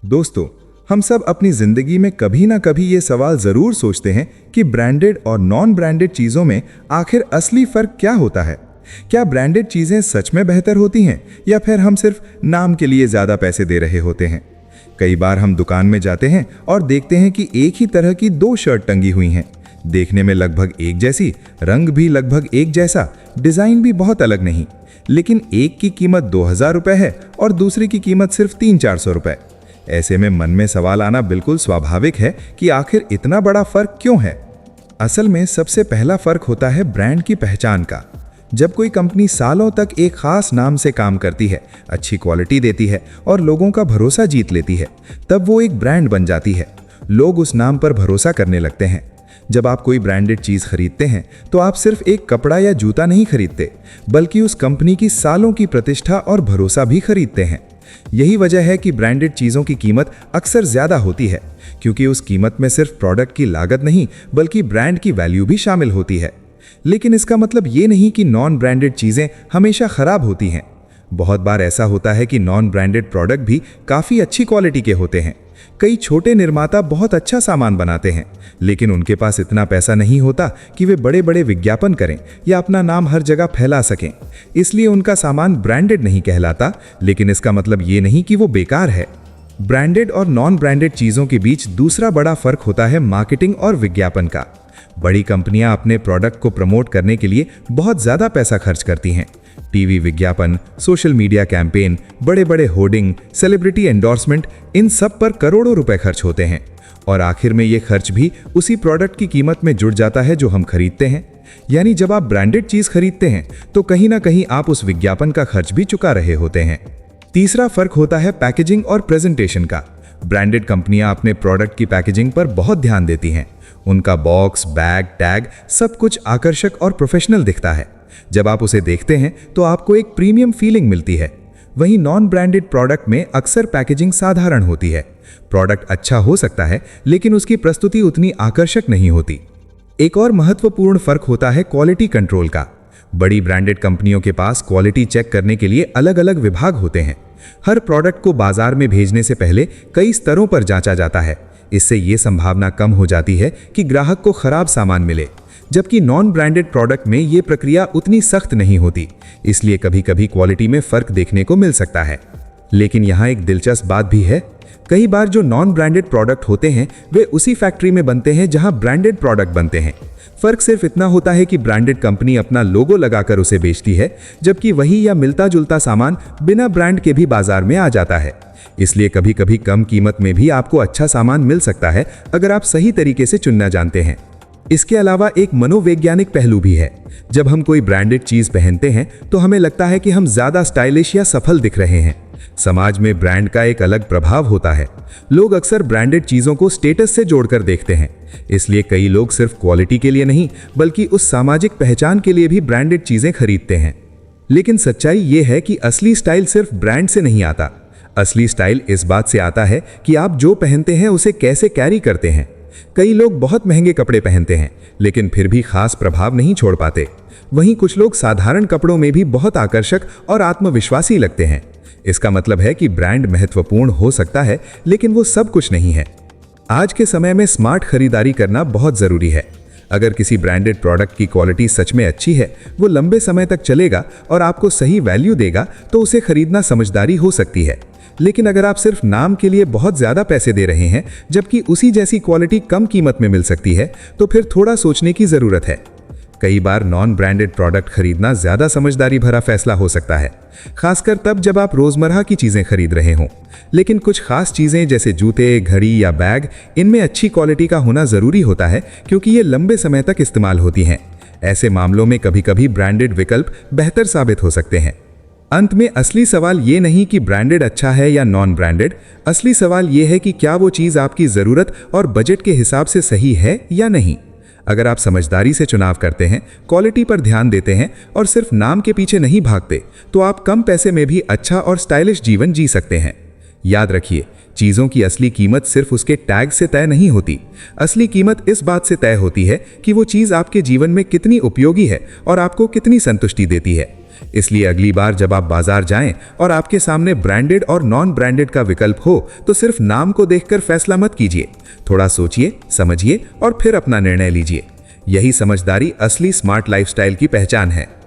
दोस्तों, हम सब अपनी जिंदगी में कभी ना कभी ये सवाल जरूर सोचते हैं कि ब्रांडेड और नॉन ब्रांडेड चीजों में आखिर असली फर्क क्या होता है। क्या ब्रांडेड चीजें सच में बेहतर होती हैं या फिर हम सिर्फ नाम के लिए ज्यादा पैसे दे रहे होते हैं। कई बार हम दुकान में जाते हैं और देखते हैं कि एक ही तरह की दो शर्ट टंगी हुई हैं, देखने में लगभग एक जैसी, रंग भी लगभग एक जैसा, डिजाइन भी बहुत अलग नहीं, लेकिन एक की कीमत 2000 रुपए है और दूसरी की कीमत सिर्फ 300-400 रुपए। ऐसे में मन में सवाल आना बिल्कुल स्वाभाविक है कि आखिर इतना बड़ा फर्क क्यों है। असल में सबसे पहला फर्क होता है ब्रांड की पहचान का। जब कोई कंपनी सालों तक एक खास नाम से काम करती है, अच्छी क्वालिटी देती है और लोगों का भरोसा जीत लेती है, तब वो एक ब्रांड बन जाती है। लोग उस नाम पर भरोसा करने लगते हैं। जब आप कोई ब्रांडेड चीज खरीदते हैं तो आप सिर्फ एक कपड़ा या जूता नहीं खरीदते, बल्कि उस कंपनी की सालों की प्रतिष्ठा और भरोसा भी खरीदते हैं। यही वजह है कि ब्रांडेड चीजों की कीमत अक्सर ज्यादा होती है, क्योंकि उस कीमत में सिर्फ प्रोडक्ट की लागत नहीं बल्कि ब्रांड की वैल्यू भी शामिल होती है। लेकिन इसका मतलब ये नहीं कि नॉन ब्रांडेड चीजें हमेशा खराब होती हैं। बहुत बार ऐसा होता है कि नॉन ब्रांडेड प्रोडक्ट भी काफी अच्छी क्वालिटी के होते हैं। कई छोटे निर्माता बहुत अच्छा सामान बनाते हैं, लेकिन उनके पास इतना पैसा नहीं होता कि वे बड़े बड़े विज्ञापन करें या अपना नाम हर जगह फैला सकें। इसलिए उनका सामान ब्रांडेड नहीं कहलाता, लेकिन इसका मतलब ये नहीं कि वो बेकार है। ब्रांडेड और नॉन ब्रांडेड चीजों के बीच दूसरा बड़ा फर्क होता है मार्केटिंग और विज्ञापन का। बड़ी कंपनियां अपने प्रोडक्ट को प्रमोट करने के लिए बहुत ज्यादा पैसा खर्च करती हैं। टीवी विज्ञापन, सोशल मीडिया कैंपेन, बड़े बड़े होर्डिंग, सेलिब्रिटी एंडोर्समेंट, इन सब पर करोड़ों रुपए खर्च होते हैं और आखिर में ये खर्च भी उसी प्रोडक्ट की कीमत में जुड़ जाता है जो हम खरीदते हैं। यानी जब आप ब्रांडेड चीज खरीदते हैं तो कहीं ना कहीं आप उस विज्ञापन का खर्च भी चुका रहे होते हैं। तीसरा फर्क होता है पैकेजिंग और प्रेजेंटेशन का। ब्रांडेड कंपनियां अपने प्रोडक्ट की पैकेजिंग पर बहुत ध्यान देती हैं। उनका बॉक्स, बैग, टैग सब कुछ आकर्षक और प्रोफेशनल दिखता है। जब आप उसे देखते हैं तो आपको एक प्रीमियम फीलिंग मिलती है। वहीं नॉन ब्रांडेड प्रोडक्ट में अक्सर पैकेजिंग साधारण होती है। प्रोडक्ट अच्छा हो सकता है, लेकिन उसकी प्रस्तुति उतनी आकर्षक नहीं होती। एक और महत्वपूर्ण फर्क होता है क्वालिटी कंट्रोल का। बड़ी ब्रांडेड कंपनियों के पास क्वालिटी चेक करने के लिए अलग अलग विभाग होते हैं। हर प्रोडक्ट को बाजार में भेजने से पहले कई स्तरों पर जांचा जाता है। इससे ये संभावना कम हो जाती है कि ग्राहक को खराब सामान मिले, जबकि नॉन ब्रांडेड प्रोडक्ट में ये प्रक्रिया उतनी सख्त नहीं होती। इसलिए कभी कभी क्वालिटी में फर्क देखने को मिल सकता है। लेकिन यहाँ एक दिलचस्प बात भी है। कई बार जो नॉन ब्रांडेड प्रोडक्ट होते हैं वे उसी फैक्ट्री में बनते हैं जहां ब्रांडेड प्रोडक्ट बनते हैं। फर्क सिर्फ इतना होता है कि ब्रांडेड कंपनी अपना लोगो लगाकर उसे बेचती है, जबकि वही या मिलता जुलता सामान बिना ब्रांड के भी बाजार में आ जाता है। इसलिए कभी कभी कम कीमत में भी आपको अच्छा सामान मिल सकता है, अगर आप सही तरीके से चुनना जानते हैं। इसके अलावा एक मनोवैज्ञानिक पहलू भी है। जब हम कोई ब्रांडेड चीज पहनते हैं तो हमें लगता है कि हम ज्यादा स्टाइलिश या सफल दिख रहे हैं। समाज में ब्रांड का एक अलग प्रभाव होता है। लोग अक्सर ब्रांडेड चीजों को स्टेटस से जोड़कर देखते हैं। इसलिए कई लोग सिर्फ क्वालिटी के लिए नहीं बल्कि उस सामाजिक पहचान के लिए भी ब्रांडेड चीजें खरीदते हैं। लेकिन सच्चाई ये है कि असली स्टाइल सिर्फ ब्रांड से नहीं आता। असली स्टाइल इस बात से आता है कि आप जो पहनते हैं उसे कैसे कैरी करते हैं। कई लोग बहुत महंगे कपड़े पहनते हैं लेकिन फिर भी खास प्रभाव नहीं छोड़ पाते। वहीं कुछ लोग साधारण कपड़ों में भी बहुत आकर्षक और आत्मविश्वासी लगते हैं। इसका मतलब है कि ब्रांड महत्वपूर्ण हो सकता है, लेकिन वो सब कुछ नहीं है। आज के समय में स्मार्ट खरीदारी करना बहुत जरूरी है। अगर किसी ब्रांडेड प्रोडक्ट की क्वालिटी सच में अच्छी है, वो लंबे समय तक चलेगा और आपको सही वैल्यू देगा, तो उसे खरीदना समझदारी हो सकती है। लेकिन अगर आप सिर्फ नाम के लिए बहुत ज्यादा पैसे दे रहे हैं, जबकि उसी जैसी क्वालिटी कम कीमत में मिल सकती है, तो फिर थोड़ा सोचने की जरूरत है। कई बार नॉन ब्रांडेड प्रोडक्ट खरीदना ज्यादा समझदारी भरा फैसला हो सकता है, खासकर तब जब आप रोजमर्रा की चीजें खरीद रहे हों। लेकिन कुछ खास चीजें जैसे जूते, घड़ी या बैग, इनमें अच्छी क्वालिटी का होना जरूरी होता है, क्योंकि ये लंबे समय तक इस्तेमाल होती हैं। ऐसे मामलों में कभी कभी ब्रांडेड विकल्प बेहतर साबित हो सकते हैं। अंत में असली सवाल ये नहीं कि ब्रांडेड अच्छा है या नॉन ब्रांडेड। असली सवाल ये है कि क्या वो चीज़ आपकी ज़रूरत और बजट के हिसाब से सही है या नहीं। अगर आप समझदारी से चुनाव करते हैं, क्वालिटी पर ध्यान देते हैं और सिर्फ नाम के पीछे नहीं भागते, तो आप कम पैसे में भी अच्छा और स्टाइलिश जीवन जी सकते हैं। याद रखिए, चीज़ों की असली कीमत सिर्फ उसके टैग से तय नहीं होती। असली कीमत इस बात से तय होती है कि वो चीज़ आपके जीवन में कितनी उपयोगी है और आपको कितनी संतुष्टि देती है। इसलिए अगली बार जब आप बाजार जाएं और आपके सामने ब्रांडेड और नॉन ब्रांडेड का विकल्प हो तो सिर्फ नाम को देखकर फैसला मत कीजिए। थोड़ा सोचिए, समझिए और फिर अपना निर्णय लीजिए। यही समझदारी असली स्मार्ट लाइफस्टाइल की पहचान है।